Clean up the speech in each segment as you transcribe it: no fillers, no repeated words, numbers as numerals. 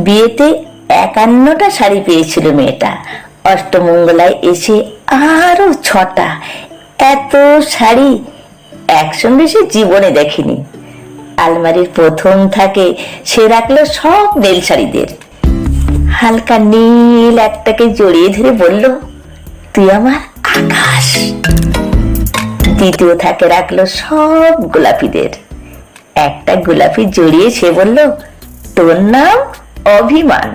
বিয়েতে 51টা শাড়ি পেয়েছিল মেয়েটা। অষ্টমঙ্গলায় এসে আরো 6টা। এত শাড়ি একসঙ্গে সে জীবনে দেখেনি। আলমারির প্রথম থাকে সে রাখলো সব নীল শাড়িদের। হালকা নীল একটাকে জড়িয়ে ধরে বলল, তুই আমার আকাশ। দ্বিতীয় থাকে রাখলো সব গোলাপিদের। একটা গোলাপি জড়িয়ে সে বলল, তোর নাম অভিমান।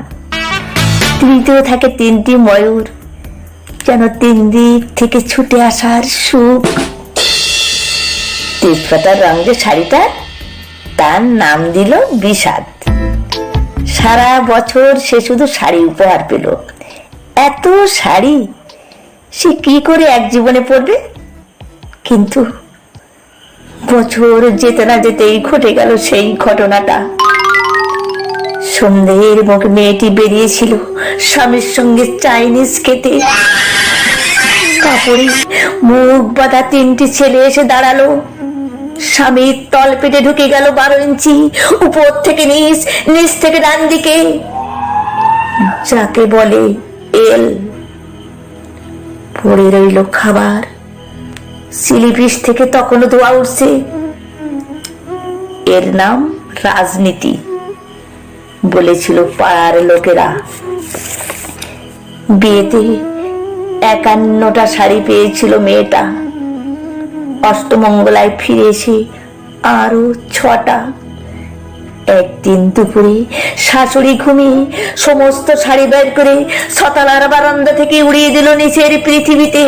তৃতীয় থাকে 3টি ময়ূর, যেন 3 দিক থেকে ছুটে আসার সুখ। তেজপাতার রঙ যে শাড়িটা, তার নাম দিল বিষাদ। সারা বছর সে শুধু শাড়ি উপহার পেল। এত শাড়ি সে কি করে এক জীবনে পরবে? কিন্তু বছর যেতে না যেতেই ঘটে গেল সেই ঘটনাটা। সন্ধ্যের মুখে মেয়েটি বেরিয়েছিল স্বামীর সঙ্গে চাইনিজ খেতে। কাপড়ে মুখ বাঁধা 3টি ছেলে এসে দাঁড়ালো। স্বামীর তল পেটে ঢুকে গেল 12 ইঞ্চি, উপর থেকে নিচ, নিচ থেকে ডান দিকে, যাকে বলে এল। পড়ে রইল খাবার। সিলিপিস থেকে তখনও ধোয়া উঠছে। এর নাম রাজনীতি বলেছিল পাড়ার লোকেরা। বিয়েতে 51টা শাড়ি পেয়েছিল মেয়েটা। অষ্টমঙ্গলায় ফিরে এসে আরো 6টা। একদিন দুপুরে শাশুড়ি ঘুমিয়ে সমস্ত শাড়ি বের করে ছতলার বারান্দা থেকে উড়িয়ে দিল নিচের পৃথিবীতে।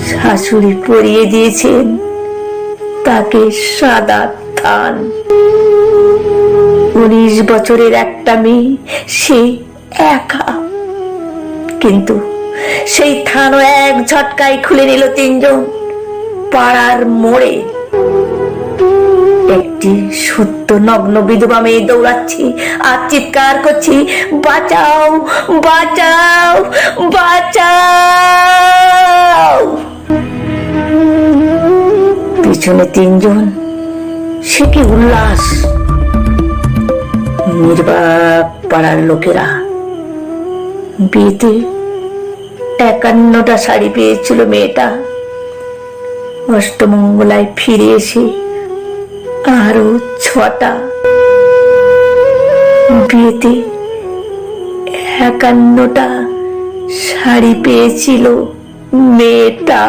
শাশুড়ি পরিয়ে দিয়েছেন তাকে সাদা থান। 19 বছরের একটা মেয়ে, সে একা। কিন্তু সেই থানও এক ঝটকায় খুলে নিল 3 জন। পাড়ার মোড়ে একটি সত্য নগ্ন বিধবা মেয়ে দৌড়াচ্ছি আর চিৎকার করছি, বাঁচাও বাঁচাও বাঁচাও। পিছনে 3 জন। সে কি উল্লাস! নির্বাক পাড়ার লোকেরা। বিয়েতে 51টা শাড়ি পেয়েছিল মেয়েটা। অষ্টমঙ্গলায় ফিরে এসে আরো 6টা। বিয়েতে 51টা শাড়ি পেয়েছিল মেয়েটা।